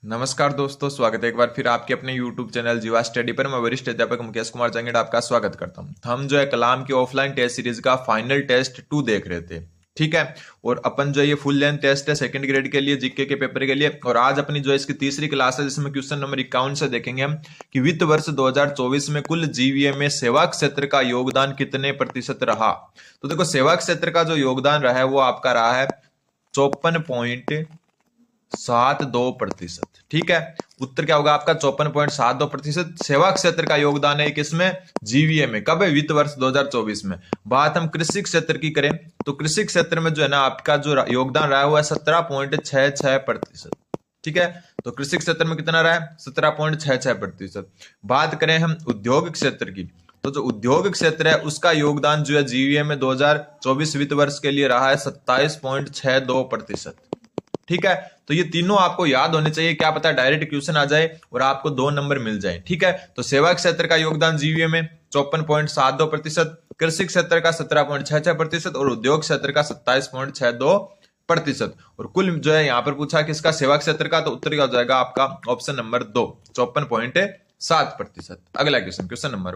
नमस्कार दोस्तों, स्वागत है एक बार फिर आपके अपने YouTube चैनल जीवा स्टडी पर। मैं वरिष्ठ अध्यापक मुकेश कुमार जंगेड़ आपका स्वागत करता हूं। हम जो है कलाम की ऑफलाइन टेस्ट सीरीज का फाइनल टेस्ट 2 देख रहे थे, ठीक है। और अपन जो ये फुल लेंथ टेस्ट है सेकंड ग्रेड के लिए, जीके के पेपर के लिए। और आज अपनी जो इसकी तीसरी क्लास है जिसमें क्वेश्चन नंबर 51 से देखेंगे हम कि वित्त वर्ष 2024 में कुल जीवीए में सेवा क्षेत्र का योगदान कितने प्रतिशत रहा। तो देखो, सेवा क्षेत्र का जो योगदान रहा है वो आपका रहा है 54.72%, ठीक है। उत्तर क्या होगा आपका 54.72% सेवा क्षेत्र का योगदान है किसमें, जीवीए में। कब है, वित्त वर्ष 2024 में। बात हम कृषि क्षेत्र की करें तो कृषि क्षेत्र में जो है ना आपका जो योगदान रहा है वो है 17.66%, ठीक है। तो कृषि क्षेत्र में कितना रहा है, 17.66%। बात करें हम उद्योग क्षेत्र की तो जो उद्योग क्षेत्र है उसका योगदान जो है जीवीए में 2024 वित्त वर्ष के लिए रहा है 27.62%, ठीक है। तो ये तीनों आपको याद होने चाहिए, क्या पता डायरेक्ट क्वेश्चन आ जाए और आपको 2 नंबर मिल जाए, ठीक है। तो सेवा क्षेत्र का योगदान जीवीए में 54.72%, कृषि क्षेत्र का 17.66% और उद्योग क्षेत्र का 27.62%। और कुल जो है यहाँ पर पूछा किसका, सेवा क्षेत्र का, तो उत्तर क्या हो जाएगा आपका ऑप्शन नंबर 2, 54.7%। अगला क्वेश्चन, क्वेश्चन नंबर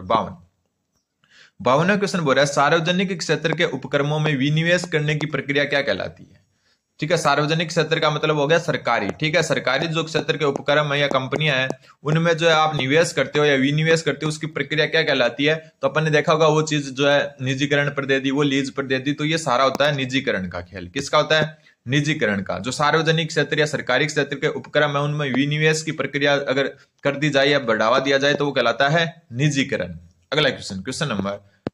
52वां क्वेश्चन बोल रहा है सार्वजनिक क्षेत्र के उपक्रमों में विनिवेश करने की प्रक्रिया क्या कहलाती है, ठीक है। सार्वजनिक क्षेत्र का मतलब हो गया सरकारी, ठीक है। सरकारी जो क्षेत्र के उपक्रम है या कंपनियां हैं उनमें जो है आप निवेश करते हो या विनिवेश करते हो, उसकी प्रक्रिया क्या कहलाती है। तो अपन ने देखा होगा वो चीज जो है निजीकरण पर दे दी, वो लीज पर दे दी, तो ये सारा होता है निजीकरण का खेल। किसका होता है, निजीकरण का। जो सार्वजनिक क्षेत्र या सरकारी क्षेत्र के उपक्रम है उनमें विनिवेश की प्रक्रिया अगर कर दी जाए या बढ़ावा दिया जाए तो वो कहलाता है निजीकरण। अगला क्वेश्चन, क्वेश्चन नंबर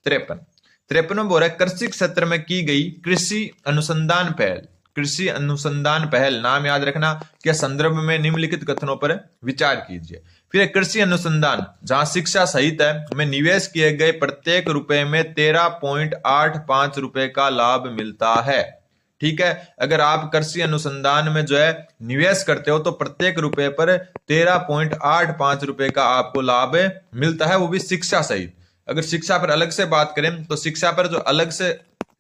53 में बोल रहा है कृषि क्षेत्र में की गई कृषि अनुसंधान पहल। कृषि अनुसंधान पहल नाम याद रखना के संदर्भ में निम्नलिखित कथनों पर विचार कीजिए। फिर कृषि अनुसंधान जहां शिक्षा सहित है में निवेश किए गए प्रत्येक रुपए में 13.85 रुपए का लाभ मिलता है, ठीक है। अगर आप कृषि अनुसंधान में जो है निवेश करते हो तो प्रत्येक रुपए पर 13.85 रुपए का आपको लाभ मिलता है, वो भी शिक्षा सहित। अगर शिक्षा पर अलग से बात करें तो शिक्षा पर जो अलग से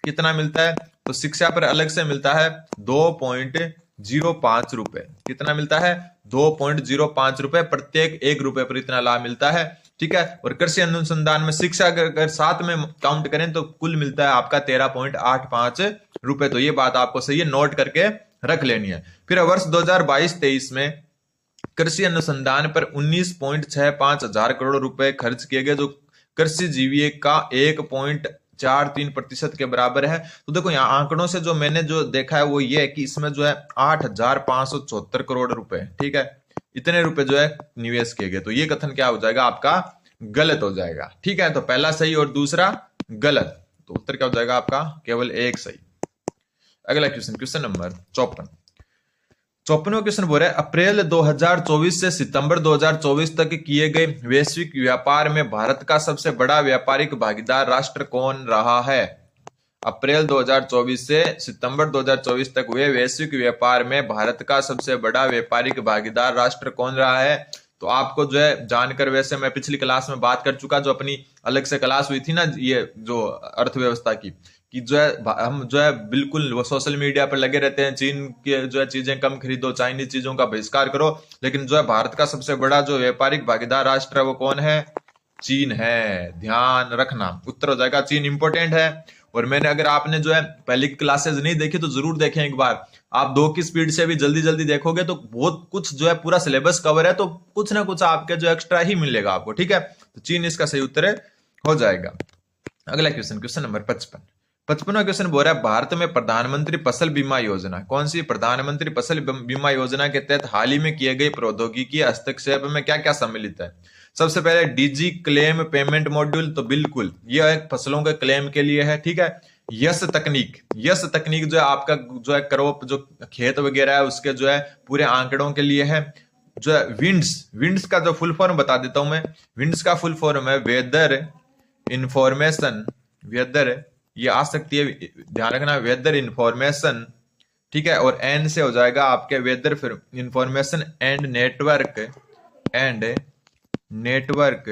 कितना मिलता है, तो शिक्षा पर अलग से मिलता है 2.05 रुपए। कितना मिलता है, 2.05 रुपए। प्रत्येक 1 रुपए पर इतना लाभ मिलता है, ठीक है। और कृषि अनुसंधान में शिक्षा अगर साथ में काउंट करें तो कुल मिलता है आपका 13.85 रुपए। तो ये बात आपको सही है, नोट करके रख लेनी है। फिर वर्ष 2022-23 में कृषि अनुसंधान पर 19.65 हजार करोड़ रुपए खर्च किए गए, जो कृषि जीवीए का 1.43% के बराबर है। तो देखो यहाँ आंकड़ों से जो मैंने जो देखा है वो ये है कि इसमें जो है 8,574 करोड़ रुपए, ठीक है, इतने रुपए जो है निवेश किए गए। तो ये कथन क्या हो जाएगा आपका, गलत हो जाएगा, ठीक है। तो पहला सही और दूसरा गलत, तो उत्तर क्या हो जाएगा आपका केवल 1 सही। अगला क्वेश्चन, क्वेश्चन नंबर 54वां क्वेश्चन बोल रहा है अप्रैल 2024 से सितंबर 2024 तक किए गए वैश्विक व्यापार में भारत का सबसे बड़ा व्यापारिक भागीदार राष्ट्र कौन रहा है। अप्रैल 2024 से सितंबर 2024 तक हुए वैश्विक व्यापार में भारत का सबसे बड़ा व्यापारिक भागीदार राष्ट्र कौन रहा है। तो आपको जो है जानकर, वैसे मैं पिछली क्लास में बात कर चुका, जो अपनी अलग से क्लास हुई थी ना ये जो अर्थव्यवस्था की, कि जो है हम जो है बिल्कुल वो सोशल मीडिया पर लगे रहते हैं, चीन के जो है चीजें कम खरीदो, चाइनीज चीजों का बहिष्कार करो, लेकिन जो है भारत का सबसे बड़ा जो व्यापारिक भागीदार राष्ट्र है वो कौन है, चीन है। ध्यान रखना, उत्तर हो जाएगा चीन। इंपॉर्टेंट है। और मैंने, अगर आपने जो है पहली क्लासेस नहीं देखी तो जरूर देखें एक बार। आप 2 की स्पीड से भी जल्दी जल्दी देखोगे तो बहुत कुछ जो है पूरा सिलेबस कवर है, तो कुछ ना कुछ आपके जो एक्स्ट्रा ही मिलेगा आपको, ठीक है। तो चीन इसका सही उत्तर हो जाएगा। अगला क्वेश्चन, क्वेश्चन नंबर 55वां क्वेश्चन बोल रहा है भारत में प्रधानमंत्री फसल बीमा योजना कौन सी। प्रधानमंत्री फसल बीमा योजना के तहत हाल ही में किए गए प्रौद्योगिकी हस्तक्षेप में क्या क्या सम्मिलित है। सबसे पहले डीजी क्लेम पेमेंट मॉड्यूल, तो बिल्कुल यह एक फसलों के क्लेम के लिए है, ठीक है। यस तकनीक, यस तकनीक जो है आपका जो है क्रॉप जो खेत वगैरह है उसके जो है पूरे आंकड़ों के लिए है। जो है विंड्स, विंड्स का जो फुल फॉर्म बता देता हूं मैं। विंड्स का फुल फॉर्म है वेदर इंफॉर्मेशन, वेदर ये आ सकती है, ध्यान रखना, वेदर इंफॉर्मेशन, ठीक है। और एन से हो जाएगा आपके वेदर फिर इंफॉर्मेशन एंड नेटवर्क,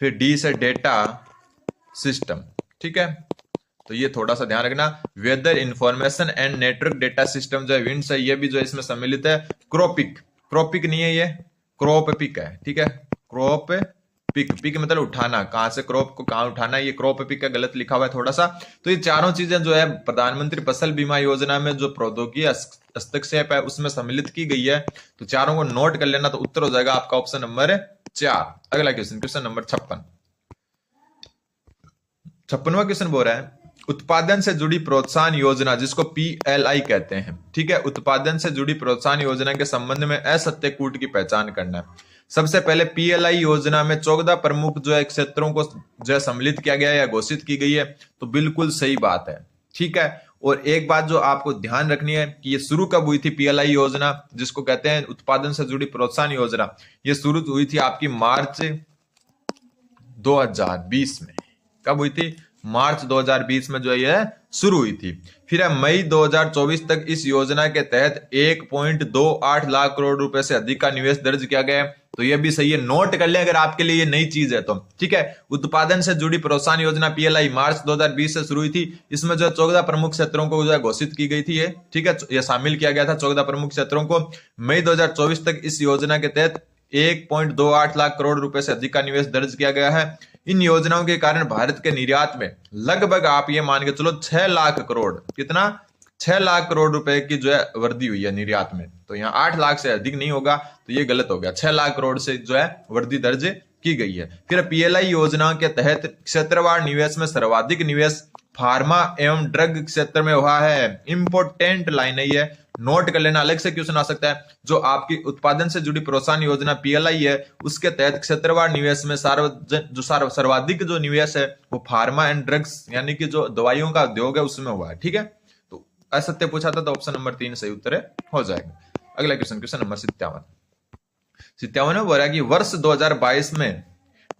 फिर डी से डेटा सिस्टम, ठीक है। तो ये थोड़ा सा ध्यान रखना, weather information and network data system जो है विंड्स है, ये भी जो इसमें सम्मिलित है। क्रॉपिक, क्रोपिक नहीं है, ये क्रॉप पिक है, ठीक है, क्रॉप पिक, पिक मतलब उठाना, कहां से क्रॉप को कहां उठाना, ये क्रॉप पिक का गलत लिखा हुआ है थोड़ा सा। तो ये चारों चीजें जो है प्रधानमंत्री फसल बीमा योजना में जो प्रौद्योगिकी हस्तक्षेप है उसमें सम्मिलित की गई है। तो चारों को नोट कर लेना, तो उत्तर हो जाएगा आपका ऑप्शन नंबर 4। अगला क्वेश्चन, क्वेश्चन नंबर 56वां क्वेश्चन बोल रहा है उत्पादन से जुड़ी प्रोत्साहन योजना, जिसको PLI कहते हैं, ठीक है, उत्पादन से जुड़ी प्रोत्साहन योजना के संबंध में असत्य कूट की पहचान करना है। सबसे पहले PLI योजना में 14 प्रमुख जो है क्षेत्रों को जो है सम्मिलित किया गया है या घोषित की गई है, तो बिल्कुल सही बात है, ठीक है। और एक बात जो आपको ध्यान रखनी है कि ये शुरू कब हुई थी PLI योजना, जिसको कहते हैं उत्पादन से जुड़ी प्रोत्साहन योजना, ये शुरू हुई थी आपकी मार्च 2020 में। कब हुई थी? मार्च 2020 में जो है यह शुरू हुई थी। फिर मई 2024 तक इस योजना के तहत 1.28 लाख करोड़ रुपए से अधिक का निवेश दर्ज किया गया है। तो यह भी सही है, नोट कर ले अगर आपके लिए ये नई चीज है तो, ठीक है। उत्पादन से जुड़ी प्रोत्साहन योजना PLI मार्च 2020 से शुरू हुई थी। इसमें जो 14 प्रमुख क्षेत्रों को जो है घोषित की गई थी, ये ठीक है, यह शामिल किया गया था 14 प्रमुख क्षेत्रों को। मई 2024 तक इस योजना के तहत 1.28 लाख करोड़ रुपए से अधिक का निवेश दर्ज किया गया है। इन योजनाओं के कारण भारत के निर्यात में लगभग आप ये मान के चलो 6 लाख करोड़, कितना, 6 लाख करोड़ रुपए की जो है वृद्धि हुई है निर्यात में। तो यहाँ 8 लाख से अधिक नहीं होगा, तो ये गलत हो गया, 6 लाख करोड़ से जो है वृद्धि दर्ज की गई है। फिर PLI योजना के तहत क्षेत्रवार निवेश में सर्वाधिक निवेश फार्मा एवं ड्रग क्षेत्र में हुआ है। इंपोर्टेंट लाइन है ये, नोट कर लेना, अलग से क्वेश्चन आ सकता है। जो आपकी उत्पादन से जुड़ी प्रोत्साहन योजना PLI है, उसके तहत क्षेत्रवार निवेश में सर्वाधिक जो निवेश है वो फार्मा एंड ड्रग्स यानी कि जो दवाइयों का उद्योग है उसमें हुआ है, ठीक है। तो असत्य पूछा था तो ऑप्शन नंबर 3 सही उत्तर हो जाएगा। अगला क्वेश्चन, क्वेश्चन नंबर 57 में बोल रहा है कि वर्ष 2022 में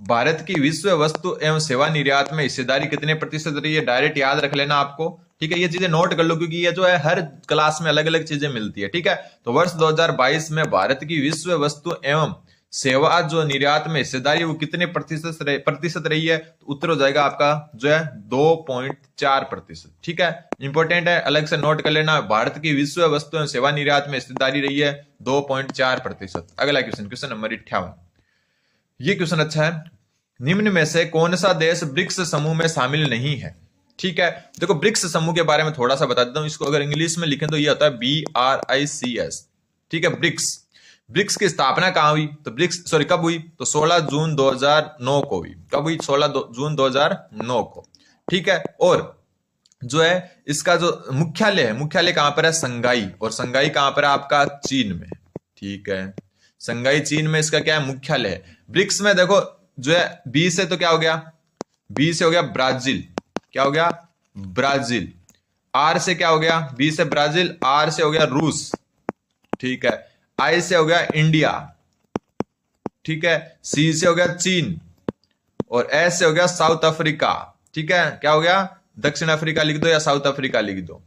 भारत की विश्व वस्तु एवं सेवा निर्यात में हिस्सेदारी कितने प्रतिशत रही है? डायरेक्ट याद रख लेना आपको, ठीक है, ये चीजें नोट कर लो क्योंकि ये जो है हर क्लास में अलग अलग चीजें मिलती है, ठीक है। तो वर्ष 2022 में भारत की विश्व वस्तु एवं सेवा जो निर्यात में हिस्सेदारी वो कितने प्रतिशत रही है? तो उत्तर हो जाएगा आपका जो है 2.4%, ठीक है। इंपॉर्टेंट है, अलग से नोट कर लेना, भारत की विश्व वस्तु एवं सेवा निर्यात में हिस्सेदारी रही है 2.4%। अगला क्वेश्चन, क्वेश्चन नंबर 58, ये क्वेश्चन अच्छा है। निम्न में से कौन सा देश ब्रिक्स समूह में शामिल नहीं है? ठीक है, देखो ब्रिक्स समूह के बारे में थोड़ा सा बता देता हूं। इसको अगर इंग्लिश में लिखें तो ये होता है BRICS, ठीक है, ब्रिक्स। ब्रिक्स की स्थापना कहां हुई? तो कब हुई? तो 16 जून 2009 को हुई। कब हुई? 16 जून 2009 को, ठीक है। और जो है इसका जो मुख्यालय है, मुख्यालय कहां पर है? संघाई। और संघाई कहां पर है आपका? चीन में, ठीक है, संघाई चीन में इसका क्या है? मुख्यालय है। ब्रिक्स में देखो जो है बी से तो क्या हो गया? बी से हो गया ब्राजील, क्या हो गया? ब्राजील। आर से क्या हो गया? बी से ब्राजील, आर से हो गया रूस, ठीक है, आई से हो गया इंडिया, ठीक है, सी से हो गया चीन, और एस से हो गया साउथ अफ्रीका, ठीक है, क्या हो गया? दक्षिण अफ्रीका लिख दो या साउथ अफ्रीका लिख दो।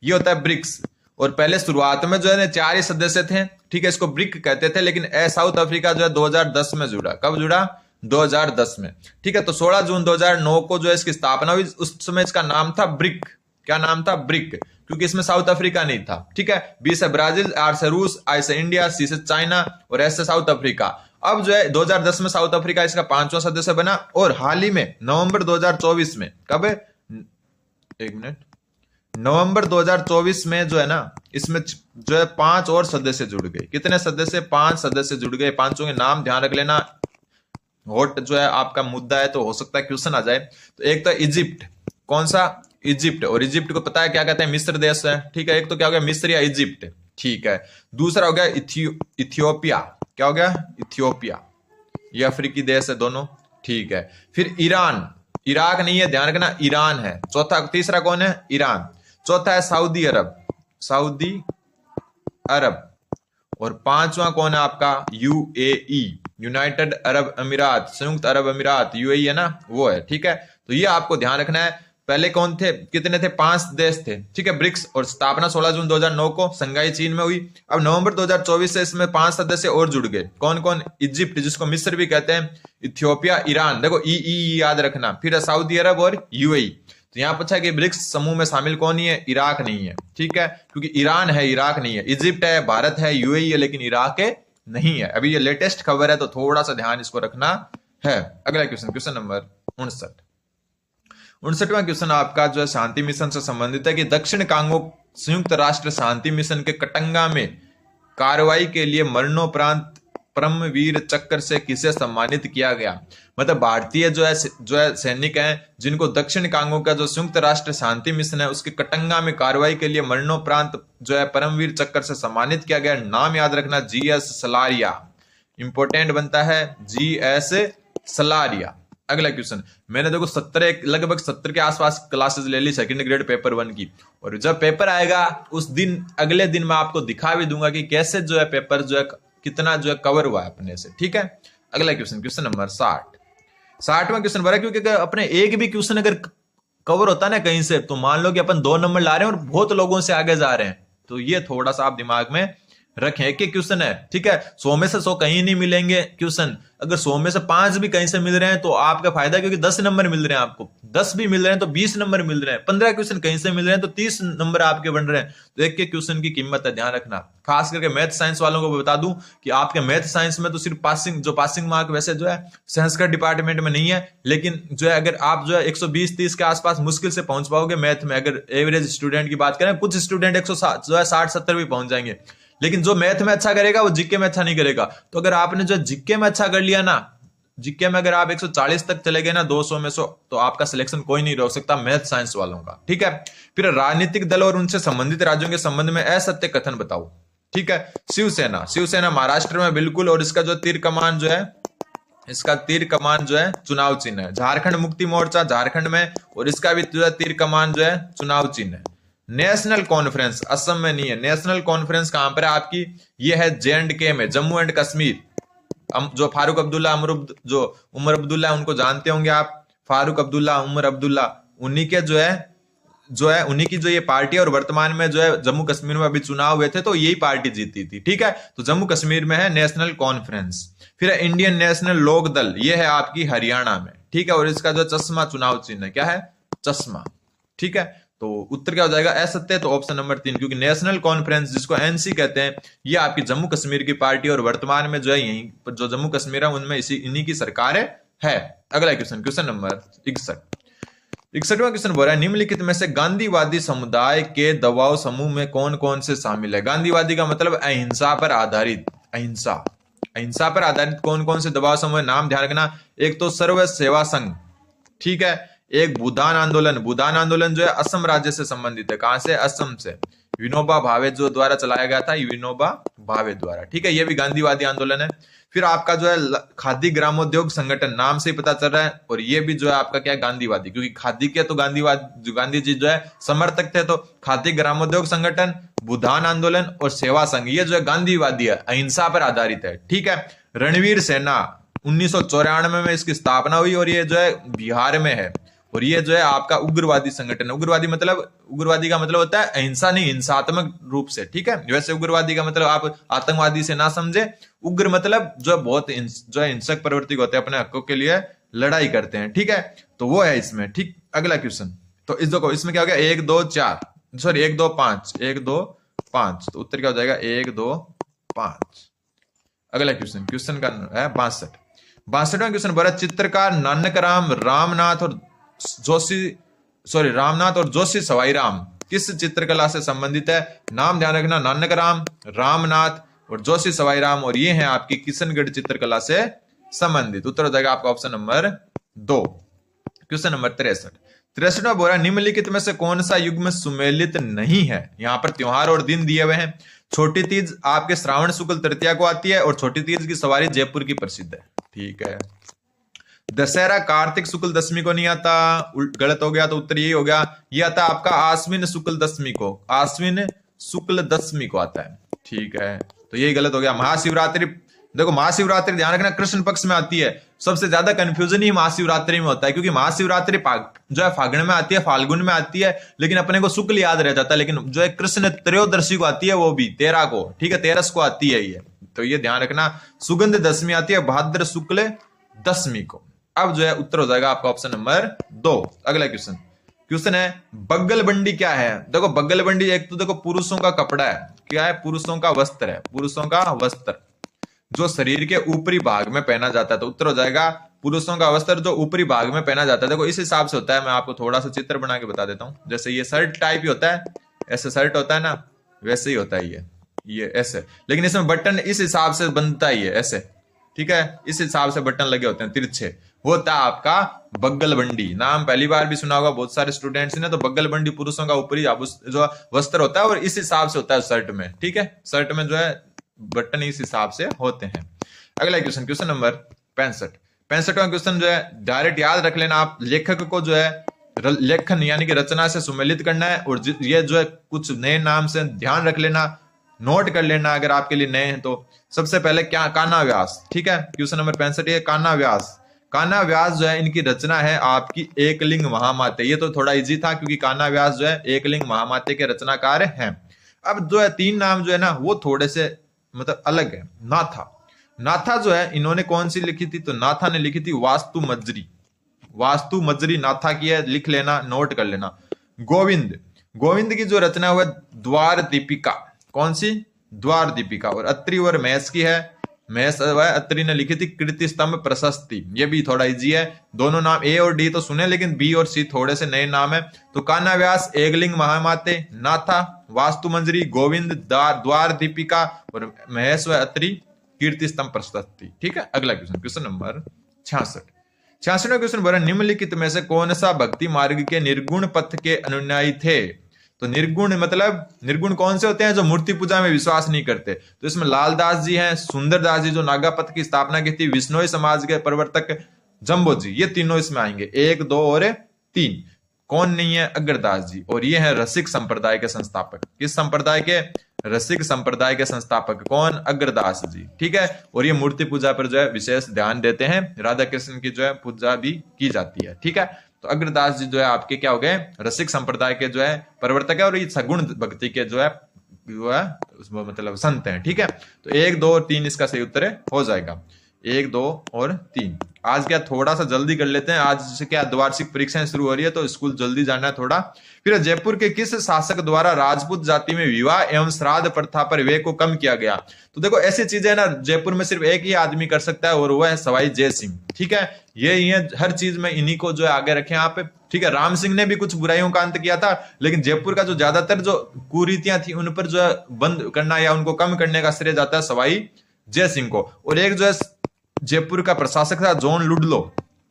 ये होता है ब्रिक्स। और पहले शुरुआत में जो है 4 ही सदस्य थे, ठीक है, इसको ब्रिक कहते थे, लेकिन साउथ अफ्रीका जो है 2010 में जुड़ा। कब जुड़ा? 2010 में, ठीक है। तो 16 जून 2009 को जो है इसकी स्थापना हुई। उस समय इसका नाम था ब्रिक। क्या नाम था? ब्रिक, क्योंकि इसमें साउथ अफ्रीका नहीं था, ठीक है। बी से ब्राजील, आर से रूस, आई से इंडिया, सी से चाइना और एस से साउथ अफ्रीका। अब जो है 2010 में साउथ अफ्रीका इसका 5वां सदस्य बना। और हाल ही में नवंबर 2024 में, कब है? एक मिनट, नवंबर 2024 में जो है ना, इसमें जो है 5 और सदस्य जुड़ गए। कितने सदस्य? 5 सदस्य जुड़ गए। 5 के नाम ध्यान रख लेना, हॉट जो है आपका मुद्दा है तो हो सकता है क्वेश्चन आ जाए। तो एक तो इजिप्ट, कौन सा? इजिप्ट। और इजिप्ट को पता है क्या कहते हैं? मिस्र देश है, ठीक है। एक तो क्या हो गया? मिस्र या इजिप्ट, ठीक है। दूसरा हो गया इथियोपिया, क्या हो गया? इथियोपिया, ये अफ्रीकी देश है दोनों, ठीक है। फिर ईरान, इराक नहीं है, ध्यान रखना, ईरान है। चौथा, तीसरा कौन है? ईरान। चौथा है सऊदी अरब, सऊदी अरब। और 5वां कौन है आपका? UAE, यूनाइटेड अरब अमीरात, संयुक्त अरब अमीरात, UAE है ना, वो है, ठीक है। तो ये आपको ध्यान रखना है। पहले कौन थे? कितने थे? 5 देश थे, ठीक है, ब्रिक्स। और स्थापना 16 जून 2009 को संघाई चीन में हुई। अब नवंबर 2024 से इसमें 5 सदस्य और जुड़ गए। कौन कौन? इजिप्ट, जिसको मिस्र भी कहते हैं, इथियोपिया, ईरान, देखो ई याद रखना, फिर सऊदी अरब और UAE। तो यहाँ पूछा कि ब्रिक्स समूह में शामिल कौन नहीं है, इराक नहीं है, ठीक है, क्योंकि ईरान है, इराक नहीं है, इजिप्ट है, भारत है, यूएई है, लेकिन इराक है नहीं है। अभी ये लेटेस्ट खबर है तो थोड़ा सा ध्यान इसको रखना है। अगला क्वेश्चन, क्वेश्चन नंबर 59वां क्वेश्चन आपका जो है शांति मिशन से संबंधित है कि दक्षिण कांगो संयुक्त राष्ट्र शांति मिशन के कटंगा में कार्रवाई के लिए मरणोपरांत परमवीर चक्र से किसे सम्मानित किया गया। मतलब भारतीय जो है सैनिक हैं जिनको दक्षिण कांगो का जो संयुक्त राष्ट्र शांति मिशन है उसके कटंगा में कार्रवाई के लिए मरणोपरांत जो है परमवीर चक्र से सम्मानित किया गया। नाम याद रखना, जीएस सलारिया, इंपोर्टेंट बनता है, जीएस सलारिया। अगला क्वेश्चन, मैंने देखो लगभग 70 के आसपास क्लासेस ले ली सेकंड ग्रेड पेपर 1 की, और जब पेपर आएगा उस दिन अगले दिन मैं आपको दिखा भी दूंगा कि कैसे जो है पेपर जो है कितना जो है कवर हुआ है अपने से, ठीक है। अगला क्वेश्चन, क्वेश्चन नंबर 60वां क्वेश्चन बड़ा, क्योंकि अपने एक भी क्वेश्चन अगर कवर होता है ना कहीं से, तो मान लो कि अपन 2 नंबर ला रहे हैं और बहुत लोगों से आगे जा रहे हैं, तो ये थोड़ा सा आप दिमाग में रखें। एक क्वेश्चन है, ठीक है, 100 में से 100 कहीं नहीं मिलेंगे क्वेश्चन, अगर 100 में से 5 भी कहीं से मिल रहे हैं तो आपका फायदा, क्योंकि 10 नंबर मिल रहे हैं आपको, 10 भी मिल रहे हैं तो 20 नंबर मिल रहे हैं, 15 क्वेश्चन कहीं से मिल रहे हैं तो 30 नंबर आपके बन रहे हैं। तो एक के क्वेश्चन की कीमत है, ध्यान रखना। खास करके मैथ साइंस वालों को बता दूं कि आपके मैथ साइंस में तो सिर्फ पासिंग मार्क वैसे जो है संस्कृत डिपार्टमेंट में नहीं है, लेकिन जो है अगर आप जो है 120-30 के आसपास मुश्किल से पहुंच पाओगे मैथ में, अगर एवरेज स्टूडेंट की बात करें, कुछ स्टूडेंट 160-70 भी पहुंच जाएंगे, लेकिन जो मैथ में अच्छा करेगा वो जीके में अच्छा नहीं करेगा। तो अगर आपने जो जीके में अच्छा कर लिया ना, जीके में अगर आप 140 तक चले गए ना 200 में 100, तो आपका सिलेक्शन कोई नहीं रोक सकता मैथ साइंस वालों का, ठीक है। फिर राजनीतिक दल और उनसे संबंधित राज्यों के संबंध में असत्य कथन बताओ, ठीक है। शिवसेना महाराष्ट्र में बिल्कुल, और इसका जो तीर कमान जो है चुनाव चिन्ह है। झारखंड मुक्ति मोर्चा झारखंड में, और इसका भी जो है तीर कमान जो है चुनाव चिन्ह है। नेशनल कॉन्फ्रेंस असम में नहीं है, नेशनल कॉन्फ्रेंस कहां पर है आपकी, ये है J&K में, जम्मू एंड कश्मीर। जो फारूक अब्दुल्ला जो उमर अब्दुल्ला उनको जानते होंगे आप, फारूक अब्दुल्ला, उमर अब्दुल्ला, उन्हीं के जो है उन्हीं की जो ये पार्टी है, और वर्तमान में जो है जम्मू कश्मीर में अभी चुनाव हुए थे तो यही पार्टी जीती थी, ठीक है। तो जम्मू कश्मीर में है नेशनल कॉन्फ्रेंस। फिर इंडियन नेशनल लोक दल, ये है आपकी हरियाणा में, ठीक है, और इसका जो चश्मा चुनाव चिन्ह है, क्या है, चश्मा, ठीक है। तो उत्तर क्या हो जाएगा, असत्य, तो ऑप्शन नंबर 3, क्योंकि नेशनल कॉन्फ्रेंस जिसको एनसी कहते हैं, ये आपकी जम्मू कश्मीर की पार्टी, और वर्तमान में जो है यही जो जम्मू कश्मीर है उनमें इन्हीं की सरकार है। अगला क्वेश्चन, क्वेश्चन नंबर 61वां क्वेश्चन बोल रहा है, निम्नलिखित में से गांधीवादी समुदाय के दबाव समूह में कौन कौन से शामिल है। गांधीवादी का मतलब अहिंसा पर आधारित, अहिंसा पर आधारित कौन कौन से दबाव समूह, नाम ध्यान रखना। एक तो सर्व सेवा संघ, ठीक है, एक भूदान आंदोलन जो है असम राज्य से संबंधित है, कहां से, असम से, विनोबा भावे जो द्वारा चलाया गया था, विनोबा भावे द्वारा, ठीक है, ये भी गांधीवादी आंदोलन है। फिर आपका जो है खादी ग्रामोद्योग संगठन, नाम से ही पता चल रहा है, और ये भी जो है आपका क्या है, गांधीवादी, क्योंकि खादी के तो गांधी जी जो है समर्थक थे, तो खादी ग्रामोद्योग संगठन, भूदान आंदोलन और सेवा संघ, ये जो है गांधीवादी है, अहिंसा पर आधारित है, ठीक है। रणवीर सेना 1994 में इसकी स्थापना हुई, और ये जो है बिहार में है, और ये जो है आपका उग्रवादी संगठन है। उग्रवादी का मतलब होता है अहिंसा नहीं, हिंसात्मक रूप से, ठीक है। वैसे उग्रवादी का मतलब आप आतंकवादी से ना समझे, उग्र मतलब जो बहुत जो है हिंसक प्रवृत्ति होते हैं, अपने हकों के लिए लड़ाई करते हैं, ठीक है, तो वो है इसमें, ठीक। अगला क्वेश्चन, तो इसमें क्या हो गया, 1 2 4 सॉरी 1 2 5 1 2 5, तो उत्तर क्या हो जाएगा, 1 2 5। अगला क्वेश्चन का है 62वां क्वेश्चन बोला, चित्रकार नानक रामनाथ और जोशी सवाई राम किस चित्रकला से संबंधित है। नाम ध्यान रखना, नानक रामनाथ और जोशी सवाई राम, और ये हैं आपकी किशनगढ़ चित्रकला से संबंधित। उत्तर हो जाएगा आपका ऑप्शन नंबर 2। क्वेश्चन नंबर 63वां बोला, निम्नलिखित में से कौन सा युग्म सुमेलित नहीं है। यहाँ पर त्योहार और दिन दिए हुए हैं। छोटी तीज आपके श्रावण शुक्ल तृतीया को आती है, और छोटी तीज की सवारी जयपुर की प्रसिद्ध है, ठीक है। दशहरा कार्तिक शुक्ल दशमी को नहीं आता, गलत हो गया, तो उत्तर यही हो गया, ये आता आपका आश्विन शुक्ल दशमी को आता है, ठीक है, तो यही गलत हो गया। महाशिवरात्रि, देखो महाशिवरात्रि ध्यान रखना कृष्ण पक्ष में आती है, सबसे ज्यादा कंफ्यूजन ही महाशिवरात्रि में होता है, क्योंकि महाशिवरात्रि जो है फागुन में आती है, फाल्गुन में आती है, लेकिन अपने को शुक्ल याद रह जाता है, लेकिन जो है कृष्ण त्रयोदशी को आती है, वो भी 13 को, ठीक है, 13 को आती है ये, तो ये ध्यान रखना। सुगंध दशमी आती है भाद्र शुक्ल दशमी को। अब जो है उत्तर हो जाएगा आपका ऑप्शन नंबर 2। अगला क्वेश्चन, क्वेश्चन है बग्गल बंडी क्या है? देखो बग्गल बंडी एक तो देखो पुरुषों का कपड़ा है, क्या है? पुरुषों का वस्त्र है, पुरुषों का वस्त्र जो शरीर के ऊपरी भाग में पहना जाता है। तो उत्तर हो जाएगा पुरुषों का वस्त्र जो ऊपरी भाग में पहना जाता है। देखो इस हिसाब से होता है, मैं आपको थोड़ा सा चित्र बना के बता देता हूं। जैसे ये शर्ट टाइप ही होता है, ऐसे शर्ट होता है ना, वैसे ही होता है ये ऐसे, लेकिन इसमें बटन इस हिसाब से बनता ही है ऐसे, ठीक है, इस हिसाब से बटन लगे होते हैं तिरछे, होता है आपका बग्गल बंडी। नाम पहली बार भी सुना होगा बहुत सारे स्टूडेंट्स ने। तो बग्गल बंडी पुरुषों का ऊपरी जो वस्त्र होता है और इस हिसाब से होता है शर्ट में, ठीक है, शर्ट में जो है बटन इस हिसाब से होते हैं। अगला क्वेश्चन, क्वेश्चन नंबर 65। 65वां क्वेश्चन जो है डायरेक्ट याद रख लेना आप, लेखक को जो है लेखन यानी कि रचना से सुमेलित करना है, और ये जो है कुछ नए नाम से ध्यान रख लेना, नोट कर लेना अगर आपके लिए नए हैं तो। सबसे पहले क्या, कान्हा व्यास, ठीक है, क्वेश्चन नंबर 65 ये कान्हा व्यास। कान्हा व्यास जो है इनकी रचना है आपकी एकलिंग महामाते। ये तो थोड़ा इजी था क्योंकि कान्हा व्यास जो है एकलिंग महामाते के रचनाकार हैं। अब जो है तीन नाम जो है ना वो थोड़े से मतलब अलग है। नाथा, नाथा जो है इन्होंने कौन सी लिखी थी? तो नाथा ने लिखी थी वास्तु मजरी, वास्तु मजरी नाथा की है, लिख लेना, नोट कर लेना। गोविंद, गोविंद की जो रचना हुआ द्वार दीपिका, कौन सी? द्वार दीपिका। और अत्रि और महस की है, महस अत्रि ने लिखी थी कीर्ति स्तंभ प्रशस्ति। ये भी थोड़ा इजी है, दोनों नाम ए और डी तो सुने लेकिन बी और सी थोड़े से नए नाम है। तो कान्हा व्यास एकलिंग महामाते, नाथा वास्तु मंजरी, गोविंद द्वार दीपिका और महेश व अत्रि कीर्ति स्तंभ प्रशस्ति, ठीक है। अगला क्वेश्चन, क्वेश्चन नंबर 66। 66वां क्वेश्चन बोला निम्नलिखित में से कौन सा भक्ति मार्ग के निर्गुण पथ के अनुयायी थे? तो निर्गुण मतलब निर्गुण कौन से होते हैं? जो मूर्ति पूजा में विश्वास नहीं करते। तो इसमें लालदास जी हैं, सुंदरदास जी जो नागापथ की स्थापना की थी, विष्णोई समाज के प्रवर्तक जम्बो जी, ये तीनों इसमें आएंगे, 1, 2 और 3। कौन नहीं है? अग्रदास जी। और ये है रसिक संप्रदाय के संस्थापक। किस संप्रदाय के? रसिक संप्रदाय के संस्थापक। कौन? अग्रदास जी, ठीक है। और ये मूर्ति पूजा पर जो है विशेष ध्यान देते हैं, राधा कृष्ण की जो है पूजा भी की जाती है, ठीक है। तो अग्रदास जी जो है आपके क्या हो गए? रसिक संप्रदाय के जो है प्रवर्तक है, और ये सगुण भक्ति के जो है मतलब संत हैं, ठीक है। तो 1, 2 और 3 इसका सही उत्तर हो जाएगा, 1, 2 और 3। आज क्या थोड़ा सा जल्दी कर लेते हैं, आज से क्या द्वार्षिक परीक्षाएं शुरू हो रही है तो स्कूल जल्दी जाना है थोड़ा। फिर जयपुर के किस शासक द्वारा राजपूत जाति में विवाह एवं श्राद्ध प्रथा पर व्यय को कम किया गया? तो देखो ऐसी चीजें ना जयपुर में सिर्फ एक ही आदमी कर सकता है और वो है सवाई जय सिंह, ठीक है। ये हर चीज में इन्हीं को जो है आगे रखें आप, ठीक है। राम सिंह ने भी कुछ बुराइयों का अंत किया था, लेकिन जयपुर का जो ज्यादातर जो कुरीतियां थी उन पर जो है बंद करना या उनको कम करने का श्रेय जाता है सवाई जय सिंह को। और एक जो है जयपुर का प्रशासक था जॉन लुडलो।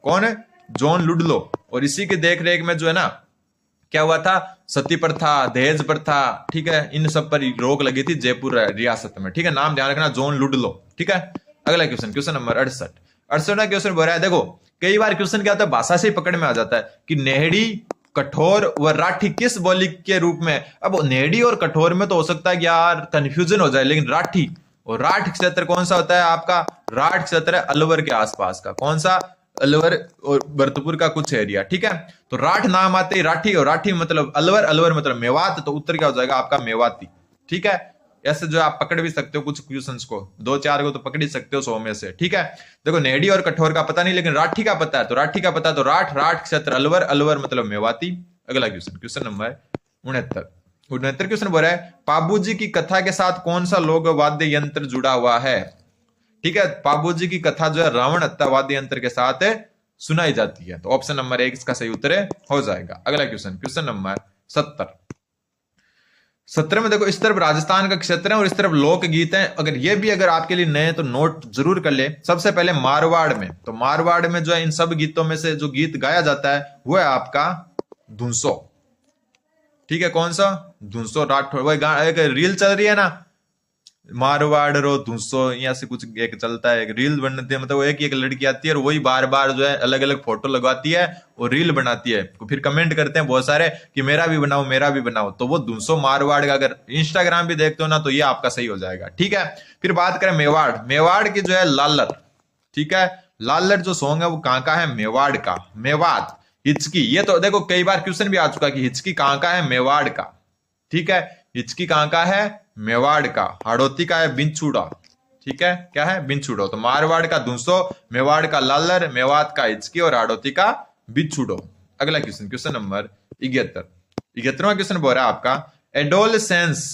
कौन है? John Ludlow. और इसी के देख रेख में जो है ना क्या हुआ था? सती प्रथा, दहेज प्रथा, ठीक है, इन सब पर रोक लगी थी जयपुर रियासत में, ठीक है। नाम ध्यान रखना, जॉन लुडलो, ठीक है। अगला क्वेश्चन, क्वेश्चन नंबर 68। 68वां क्वेश्चन बोल रहा है, देखो कई बार क्वेश्चन क्या होता है भाषा से ही पकड़ में आ जाता है कि नेहड़ी, कठोर व राठी किस बोली के रूप में? अब नेहड़ी और कठोर में तो हो सकता है कि यार कंफ्यूजन हो जाए, लेकिन राठी और राठ क्षेत्र कौन सा होता है आपका? राठ क्षेत्र है अलवर के आसपास का। कौन सा? अलवर और भरतपुर का कुछ एरिया, ठीक है। तो राठ नाम आते ही राठी, और राठी मतलब अलवर, अलवर मतलब मेवात, तो उत्तर क्या हो जाएगा आपका? मेवाती, ठीक है। ऐसे जो आप पकड़ भी सकते हो कुछ क्वेश्चंस को, 2-4 को तो पकड़ ही सकते हो 100 में से, ठीक है। देखो नेहड़ी और कठोर का पता नहीं, लेकिन राठी का पता है, तो राठी का पता तो राठ, राठ क्षेत्र अलवर, अलवर मतलब मेवाती। अगला क्वेश्चन, क्वेश्चन नंबर 69 क्वेश्चन बोल रहा है पाबूजी की कथा के साथ कौन सा लोक वाद्य यंत्र जुड़ा हुआ है? ठीक है, पाबूजी की कथा जो है रावण हत्या वाद्य यंत्र के साथ सुनाई जाती है। तो ऑप्शन नंबर 1 इसका सही उत्तर हो जाएगा। अगला क्वेश्चन, क्वेश्चन नंबर 70 में देखो इस तरफ राजस्थान का क्षेत्र है और इस तरफ लोकगीत है। अगर आपके लिए नए तो नोट जरूर कर ले। सबसे पहले मारवाड़ में, तो मारवाड़ में जो है इन सब गीतों में से जो गीत गाया जाता है वो है आपका धुनसो, ठीक है। कौन सा? धुनसो राठौड़। वही एक रील चल रही है ना, मारवाड़ रो धुनसो, यहाँ से कुछ एक चलता है, एक रील बनती है, मतलब एक लड़की आती है और वही बार बार जो है अलग अलग फोटो लगवाती है और रील बनाती है, फिर कमेंट करते हैं बहुत सारे कि मेरा भी बनाओ, मेरा भी बनाओ। तो वो धुनसो मारवाड़ का अगर इंस्टाग्राम भी देखते हो ना तो ये आपका सही हो जाएगा, ठीक है। फिर बात करें मेवाड़, मेवाड़ की जो है लालर, ठीक है। लालर जो सॉन्ग है वो कहाँ का है? मेवाड़ का। मेवात, हिचकी, ये तो देखो कई बार क्वेश्चन भी आ चुका कि हिचकी कहाँ का है? मेवाड़ का, ठीक है। हिचकी कहाँ का है? मेवाड़ का। हाड़ौती का है बिंचूड़ा, ठीक है। क्या है? बिंचूड़ो। तो मारवाड़ का धुनसो, मेवाड़ का लालर, मेवात का हिचकी और हाड़ौती का बिंचूड़ो। अगला क्वेश्चन, क्वेश्चन नंबर 71। 71वां क्वेश्चन बोल रहा है आपका, एडोलसेंस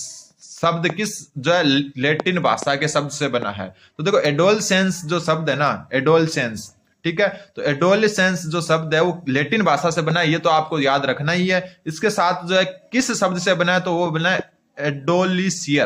शब्द किस जो है लैटिन भाषा के शब्द से बना है? तो देखो एडोलसेंस जो शब्द है ना, एडोलसेंस, ठीक है, तो एडोलसेंस जो शब्द है वो लैटिन भाषा से बना है, ये तो आपको याद रखना ही है। इसके साथ जो है किस शब्द से बना है, तो वो बना है एडोलिसियर।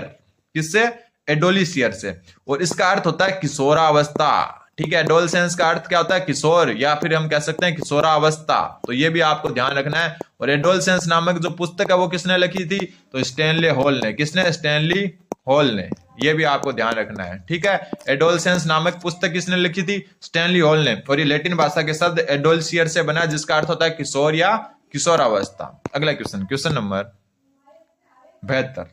किससे? एडोलिसियर से। और इसका अर्थ होता है किशोरावस्था, ठीक है। एडोलसेंस का अर्थ क्या होता है? किशोर, या फिर हम कह सकते हैं किशोरावस्था। तो ये भी आपको ध्यान रखना है। और एडोलसेंस नामक जो पुस्तक है वो किसने लिखी थी? तो स्टैनली हॉल ने। किसने? स्टैनली हॉल ने। ये भी आपको ध्यान रखना है, ठीक है। एडोलसेंस नामक पुस्तक किसने लिखी थी? स्टैनली हॉल ने। और ये लैटिन भाषा के शब्द एडोलसियर से बना, जिसका अर्थ होता है किशोर या किशोरावस्था। अगला क्वेश्चन, क्वेश्चन नंबर 72।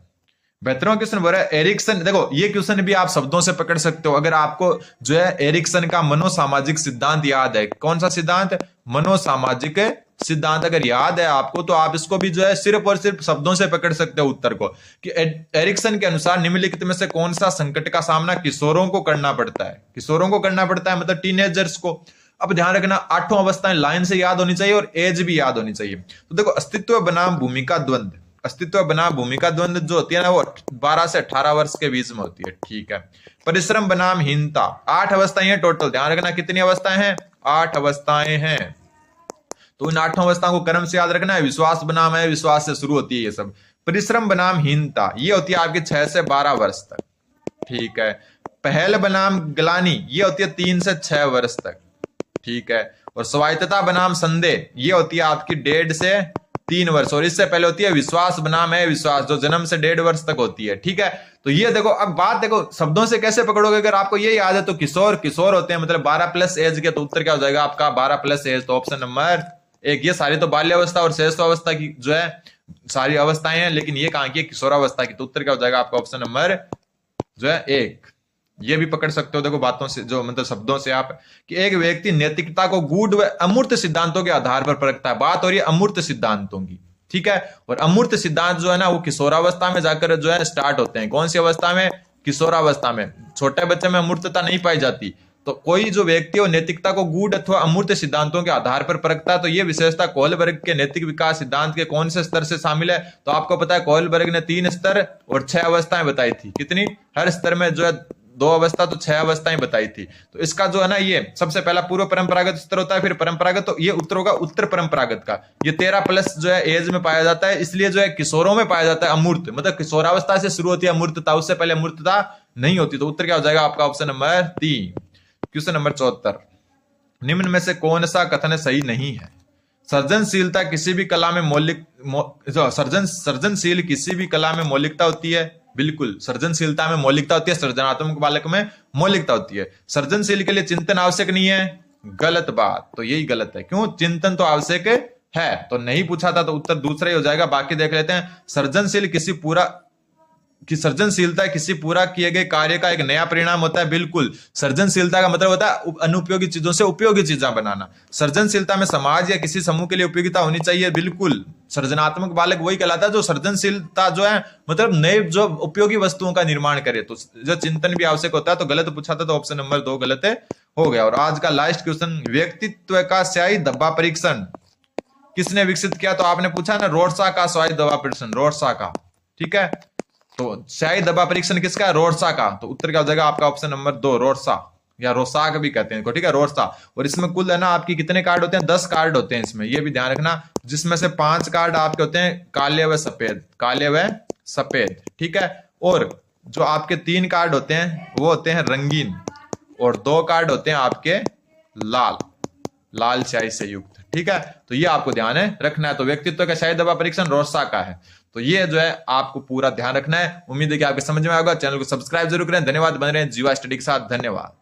72वां क्वेश्चन बोल रहा है, एरिक्सन। देखो ये क्वेश्चन भी आप शब्दों से पकड़ सकते हो अगर आपको जो है एरिक्सन का मनोसामाजिक सिद्धांत याद है। कौन सा सिद्धांत? मनोसामाजिक सिद्धांत अगर याद है आपको, तो आप इसको भी जो है सिर्फ और सिर्फ शब्दों से पकड़ सकते हो उत्तर को, कि एरिक्सन के अनुसार निम्नलिखित में से कौन सा संकट का सामना किशोरों को करना पड़ता है? किशोरों को करना पड़ता है मतलब टीनेजर्स को। अब ध्यान रखना, 8 अवस्थाएं लाइन से याद होनी चाहिए और एज भी याद होनी चाहिए। तो देखो, अस्तित्व बनाम भूमिका द्वंद्व। अस्तित्व बनाम भूमिका द्वंद्व जो होती है ना, वो 12 से 18 वर्ष के बीच में होती है, ठीक है। परिश्रम बनाम हीनता, 8 अवस्थाएं हैं टोटल। ध्यान रखना कितनी अवस्थाएं हैं? 8 अवस्थाएं हैं। तो इन 8 अवस्थाओं को क्रम से याद रखना है। विश्वास बनाम है, विश्वास से शुरू होती है ये सब। परिश्रम बनाम हीनता, ये होती है आपकी 6 से 12 वर्ष तक, ठीक है। पहल बनाम ग्लानि, ये होती है 3 से 6 वर्ष तक, ठीक है। और स्वायत्तता बनाम संदेह, ये होती है आपकी 1.5 से 3 वर्ष। और इससे पहले होती है विश्वास बनाम है विश्वास, जो जन्म से 1.5 वर्ष तक होती है, ठीक है। तो ये देखो, अब बात देखो शब्दों से कैसे पकड़ोगे। अगर आपको ये याद है तो किशोर किशोर होते हैं मतलब 12+ एज के, तो उत्तर क्या हो जाएगा आपका? 12+ एज। तो ऑप्शन नंबर 1। ये सारी तो बाल्यावस्था और श्रेष्ठावस्था की जो है सारी अवस्थाएं हैं, लेकिन ये कहां की? किशोरावस्था की। तो उत्तर क्या हो जाएगा आपका? ऑप्शन नंबर जो है 1। ये भी पकड़ सकते हो देखो बातों से, जो मतलब शब्दों से आप, कि एक व्यक्ति नैतिकता को गूढ़ व अमूर्त सिद्धांतों के आधार पर परखता है। बात हो रही है अमूर्त सिद्धांतों की, ठीक है। और अमूर्त सिद्धांत जो है ना, वो किशोरावस्था में जाकर जो है स्टार्ट होते हैं। कौन सी अवस्था में? किशोरावस्था में। छोटे बच्चे में अमूर्तता नहीं पाई जाती। तो कोई जो व्यक्ति हो नैतिकता को गूढ़ अथवा अमूर्त सिद्धांतों के आधार पर परखता है, तो ये विशेषता कोहलबर्ग के नैतिक विकास सिद्धांत के कौन से स्तर से शामिल है? तो आपको पता है कोहलबर्ग ने 3 स्तर और 6 अवस्थाएं बताई थी। कितनी? हर स्तर में जो है 2 अवस्था, तो 6 अवस्थाएं बताई थी। तो इसका जो है ना, ये सबसे पहला पूर्व परंपरागत स्तर होता है, फिर परंपरागत। तो ये उत्तर होगा उत्तर परंपरागत का। ये 13+ जो है एज में पाया जाता है, इसलिए जो है किशोरों में पाया जाता है अमूर्त, मतलब किशोरावस्था से शुरू होती है अमूर्तता, उससे पहले अमूर्तता नहीं होती। तो उत्तर क्या हो जाएगा आपका? Option number 3। Question number 74। निम्न में से कौन सा कथन सही नहीं है? सृजनशीलता किसी भी कला में सृजनशील किसी भी कला में मौलिकता होती है। बिल्कुल, सृजनशीलता में मौलिकता होती है, सृजनात्मक बालक में मौलिकता होती है। सृजनशील के लिए चिंतन आवश्यक नहीं है। गलत बात, तो यही गलत है। क्यों? चिंतन तो आवश्यक है, तो नहीं पूछा था, तो उत्तर दूसरा ही हो जाएगा। बाकी देख लेते हैं। सृजनशीलता किसी पूरा किए गए कार्य का एक नया परिणाम होता है। बिल्कुल, सृजनशीलता का मतलब होता है अनुपयोगी चीजों से उपयोगी चीजें बनाना। सृजनशीलता में समाज या किसी समूह के लिए उपयोगिता होनी चाहिए। बिल्कुल, सृजनात्मक बालक वही कहलाता है जो सृजनशीलता जो है मतलब नए जो उपयोगी वस्तुओं का निर्माण करे। तो जो चिंतन भी आवश्यक होता है। तो गलत पूछा था, तो ऑप्शन नंबर 2 गलत हो गया। और आज का लास्ट क्वेश्चन, व्यक्तित्व का स्याही धब्बा परीक्षण किसने विकसित किया? तो आपने पूछा ना, रोडसा का स्याही धब्बा परीक्षण, रोडसा का, ठीक है। तो स्याही धब्बा परीक्षण किसका? रोडसा का। तो उत्तर क्या हो जाएगा आपका? ऑप्शन नंबर 2 रोडसा, या रोसाक भी कहते हैं, ठीक है, रोडसा। और इसमें कुल है ना आपकी कितने कार्ड होते हैं? 10 कार्ड होते हैं इसमें, ये भी ध्यान रखना। जिसमें से 5 कार्ड आपके होते हैं काले व सफेद, काले व सफेद, ठीक है। और जो आपके 3 कार्ड होते हैं वो होते हैं रंगीन, और 2 कार्ड होते हैं आपके लाल, लाल स्याही से युक्त, ठीक है। तो ये आपको ध्यान है रखना है। तो व्यक्तित्व का स्याही धब्बा परीक्षण रोडसा का है। तो ये जो है आपको पूरा ध्यान रखना है। उम्मीद है कि आपके समझ में आएगा। चैनल को सब्सक्राइब जरूर करें। धन्यवाद। बन रहे हैं जीवा स्टडी के साथ। धन्यवाद।